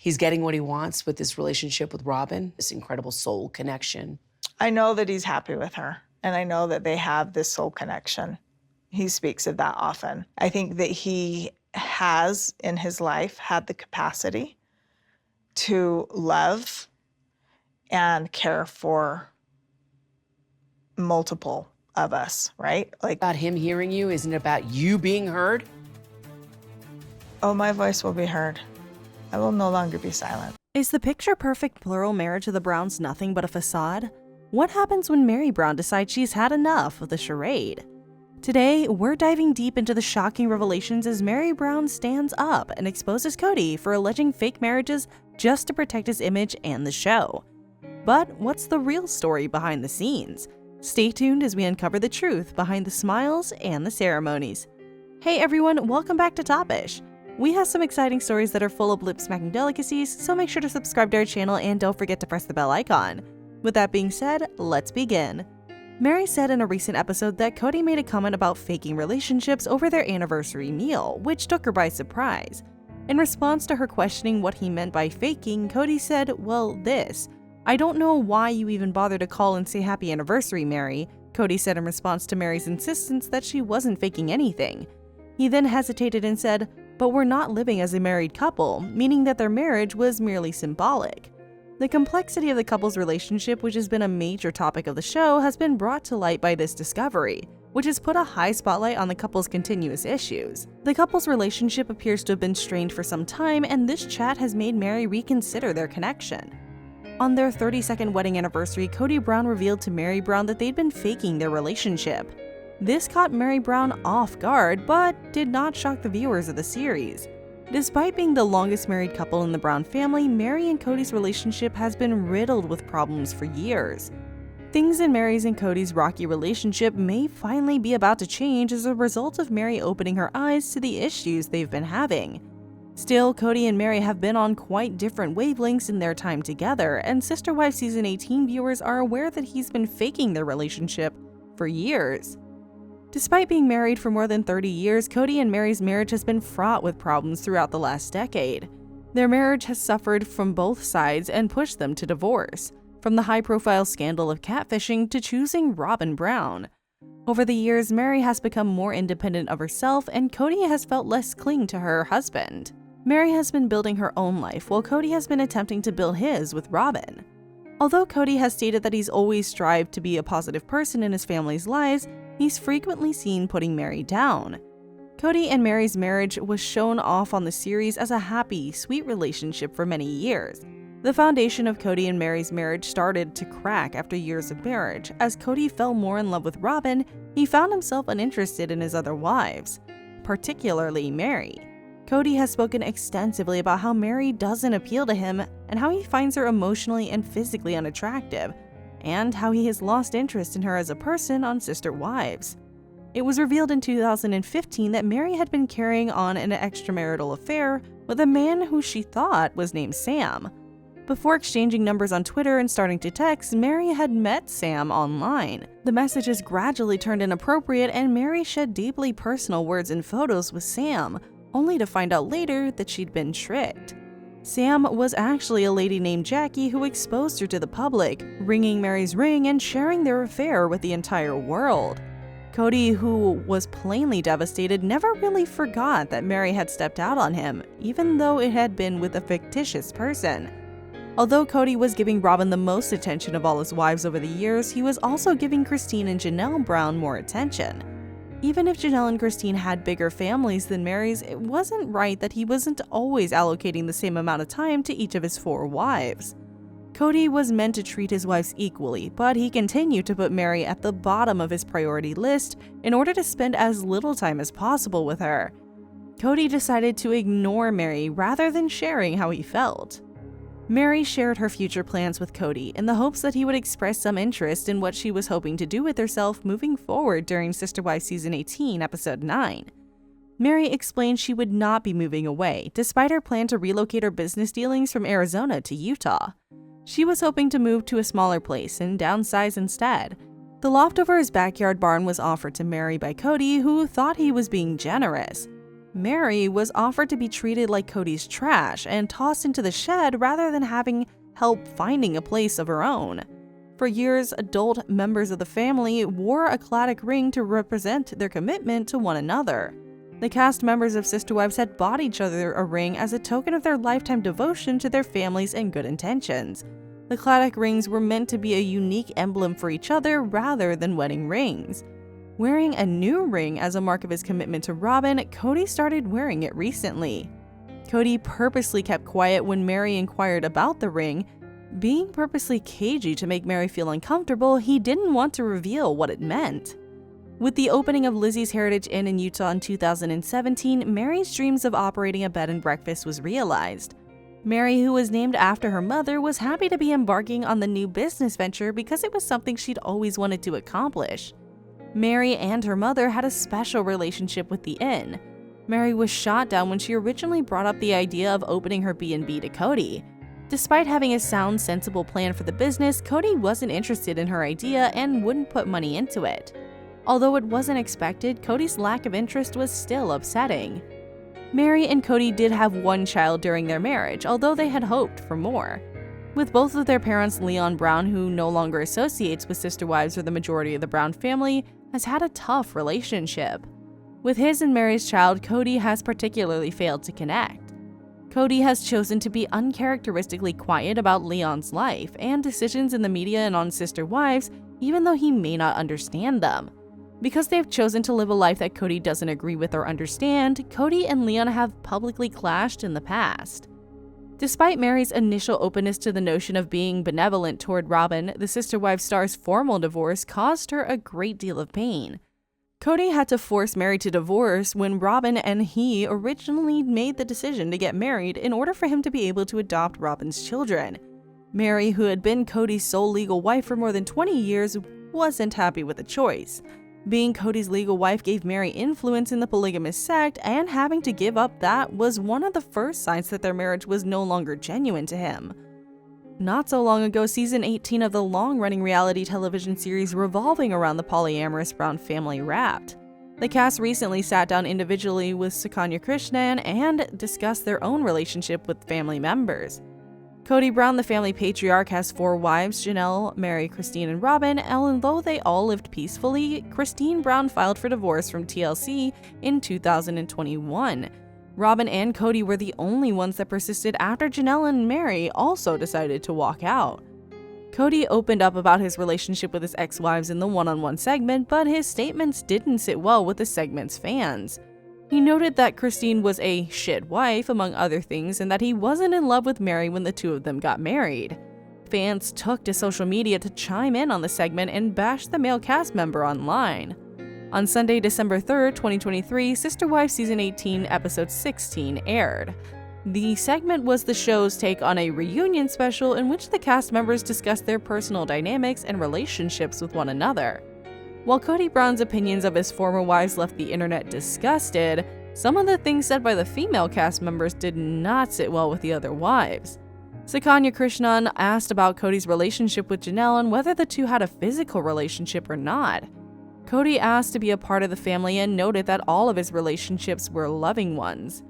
he's getting what he wants with this relationship with Robin, this incredible soul connection. I know that he's happy with her, and I know that they have this soul connection. He speaks of that often. I think that he has in his life had the capacity to love and care for multiple of us, right? Like, About him hearing you, isn't it about you being heard? oh, my voice will be heard. I will no longer be silent. Is the picture-perfect plural marriage of the Browns nothing but a facade? What happens when Meri Brown decides she's had enough of the charade? Today, we're diving deep into the shocking revelations as Meri Brown stands up and exposes Kody for alleging fake marriages just to protect his image and the show. But what's the real story behind the scenes? Stay tuned as we uncover the truth behind the smiles and the ceremonies. Hey everyone, welcome back to Topish. We have some exciting stories that are full of lip-smacking delicacies, so make sure to subscribe to our channel and don't forget to press the bell icon. With that being said, let's begin. Meri said in a recent episode that Kody made a comment about faking relationships over their anniversary meal, which took her by surprise. In response to her questioning what he meant by faking, Kody said, well, this. I don't know why you even bother to call and say happy anniversary, Meri, Kody said in response to Meri's insistence that she wasn't faking anything. He then hesitated and said, but we're not living as a married couple, meaning that their marriage was merely symbolic. The complexity of the couple's relationship, which has been a major topic of the show, has been brought to light by this discovery, which has put a high spotlight on the couple's continuous issues. The couple's relationship appears to have been strained for some time, and this chat has made Meri reconsider their connection. On their 32nd wedding anniversary, Kody Brown revealed to Meri Brown that they'd been faking their relationship. This caught Meri Brown off guard, but did not shock the viewers of the series. Despite being the longest married couple in the Brown family, Meri and Kody's relationship has been riddled with problems for years. Things in Meri's and Kody's rocky relationship may finally be about to change as a result of Meri opening her eyes to the issues they've been having. Still, Kody and Meri have been on quite different wavelengths in their time together, and Sister Wives Season 18 viewers are aware that he's been faking their relationship for years. Despite being married for more than 30 years, Kody and Meri's marriage has been fraught with problems throughout the last decade. Their marriage has suffered from both sides and pushed them to divorce, from the high-profile scandal of catfishing to choosing Robin Brown. Over the years, Meri has become more independent of herself, and Kody has felt less cling to her husband. Meri has been building her own life, while Kody has been attempting to build his with Robin. Although Kody has stated that he's always strived to be a positive person in his family's lives, he's frequently seen putting Meri down. Kody and Meri's marriage was shown off on the series as a happy, sweet relationship for many years. The foundation of Kody and Meri's marriage started to crack after years of marriage. As Kody fell more in love with Robin, he found himself uninterested in his other wives, particularly Meri. Kody has spoken extensively about how Meri doesn't appeal to him and how he finds her emotionally and physically unattractive, and how he has lost interest in her as a person on Sister Wives. It was revealed in 2015 that Meri had been carrying on an extramarital affair with a man who she thought was named Sam. Before exchanging numbers on Twitter and starting to text, Meri had met Sam online. The messages gradually turned inappropriate, and Meri shared deeply personal words and photos with Sam, only to find out later that she'd been tricked. Sam was actually a lady named Jackie who exposed her to the public, ringing Meri's ring and sharing their affair with the entire world. Kody, who was plainly devastated, never really forgot that Meri had stepped out on him, even though it had been with a fictitious person. Although Kody was giving Robin the most attention of all his wives over the years, he was also giving Christine and Janelle Brown more attention. Even if Janelle and Christine had bigger families than Meri's, it wasn't right that he wasn't always allocating the same amount of time to each of his 4 wives. Kody was meant to treat his wives equally, but he continued to put Meri at the bottom of his priority list in order to spend as little time as possible with her. Kody decided to ignore Meri rather than sharing how he felt. Meri shared her future plans with Kody in the hopes that he would express some interest in what she was hoping to do with herself moving forward during Sister Wives Season 18, Episode 9. Meri explained she would not be moving away, despite her plan to relocate her business dealings from Arizona to Utah. She was hoping to move to a smaller place and downsize instead. The loft over his backyard barn was offered to Meri by Kody, who thought he was being generous. Meri was offered to be treated like Kody's trash and tossed into the shed rather than having help finding a place of her own. For years, adult members of the family wore a cladic ring to represent their commitment to one another. The cast members of Sister Wives had bought each other a ring as a token of their lifetime devotion to their families and good intentions. The cladic rings were meant to be a unique emblem for each other rather than wedding rings. Wearing a new ring as a mark of his commitment to Robyn, Kody started wearing it recently. Kody purposely kept quiet when Meri inquired about the ring. Being purposely cagey to make Meri feel uncomfortable, he didn't want to reveal what it meant. With the opening of Lizzie's Heritage Inn in Utah in 2017, Meri's dreams of operating a bed and breakfast was realized. Meri, who was named after her mother, was happy to be embarking on the new business venture because it was something she'd always wanted to accomplish. Meri and her mother had a special relationship with the inn. Meri was shot down when she originally brought up the idea of opening her B&B to Kody. Despite having a sound, sensible plan for the business, Kody wasn't interested in her idea and wouldn't put money into it. Although it wasn't expected, Kody's lack of interest was still upsetting. Meri and Kody did have one child during their marriage, although they had hoped for more. With both of their parents, Leon Brown, who no longer associates with Sister Wives or the majority of the Brown family, has had a tough relationship. With his and Meri's child, Kody has particularly failed to connect. Kody has chosen to be uncharacteristically quiet about Leon's life and decisions in the media and on Sister Wives, even though he may not understand them. Because they have chosen to live a life that Kody doesn't agree with or understand, Kody and Leon have publicly clashed in the past. Despite Meri's initial openness to the notion of being benevolent toward Robyn, the Sister Wives star's formal divorce caused her a great deal of pain. Kody had to force Meri to divorce when Robyn and he originally made the decision to get married in order for him to be able to adopt Robyn's children. Meri, who had been Kody's sole legal wife for more than 20 years, wasn't happy with the choice. Being Kody's legal wife gave Meri influence in the polygamous sect, and having to give up that was one of the first signs that their marriage was no longer genuine to him. Not so long ago, season 18 of the long-running reality television series revolving around the polyamorous Brown family wrapped. The cast recently sat down individually with Sukanya Krishnan and discussed their own relationship with family members. Kody Brown, the family patriarch, has 4 wives: Janelle, Meri, Christine, and Robyn, and although they all lived peacefully, Christine Brown filed for divorce from TLC in 2021. Robyn and Kody were the only ones that persisted after Janelle and Meri also decided to walk out. Kody opened up about his relationship with his ex-wives in the one-on-one segment, but his statements didn't sit well with the segment's fans. He noted that Christine was a shit wife, among other things, and that he wasn't in love with Meri when the two of them got married. Fans took to social media to chime in on the segment and bash the male cast member online. On Sunday, December 3rd, 2023, Sister Wives Season 18, Episode 16 aired. The segment was the show's take on a reunion special in which the cast members discussed their personal dynamics and relationships with one another. While Kody Brown's opinions of his former wives left the internet disgusted, some of the things said by the female cast members did not sit well with the other wives. Sukanya Krishnan asked about Kody's relationship with Janelle and whether the two had a physical relationship or not. Kody asked to be a part of the family and noted that all of his relationships were loving ones.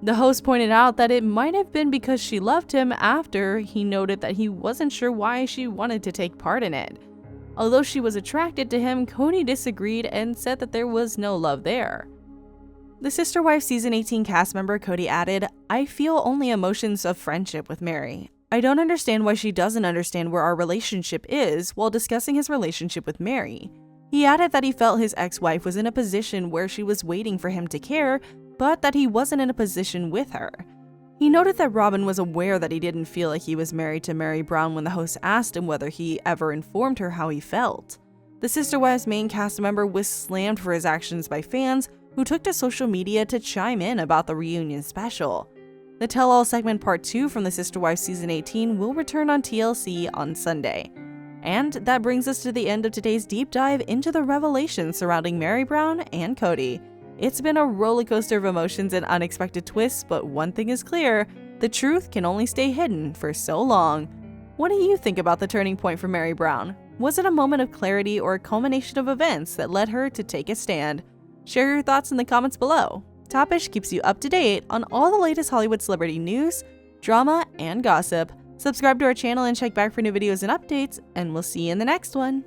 The host pointed out that it might have been because she loved him after he noted that he wasn't sure why she wanted to take part in it. Although she was attracted to him, Kody disagreed and said that there was no love there. The Sister Wives Season 18 cast member Kody added, "I feel only emotions of friendship with Meri. I don't understand why she doesn't understand where our relationship is," while discussing his relationship with Meri. He added that he felt his ex-wife was in a position where she was waiting for him to care, but that he wasn't in a position with her. He noted that Robyn was aware that he didn't feel like he was married to Meri Brown when the host asked him whether he ever informed her how he felt. The Sister Wives main cast member was slammed for his actions by fans who took to social media to chime in about the reunion special. The Tell-All segment Part 2 from the Sister Wives Season 18 will return on TLC on Sunday. And that brings us to the end of today's deep dive into the revelations surrounding Meri Brown and Kody. It's been a roller coaster of emotions and unexpected twists, but one thing is clear: the truth can only stay hidden for so long. What do you think about the turning point for Meri Brown? Was it a moment of clarity or a culmination of events that led her to take a stand? Share your thoughts in the comments below. Topish keeps you up to date on all the latest Hollywood celebrity news, drama, and gossip. Subscribe to our channel and check back for new videos and updates, and we'll see you in the next one.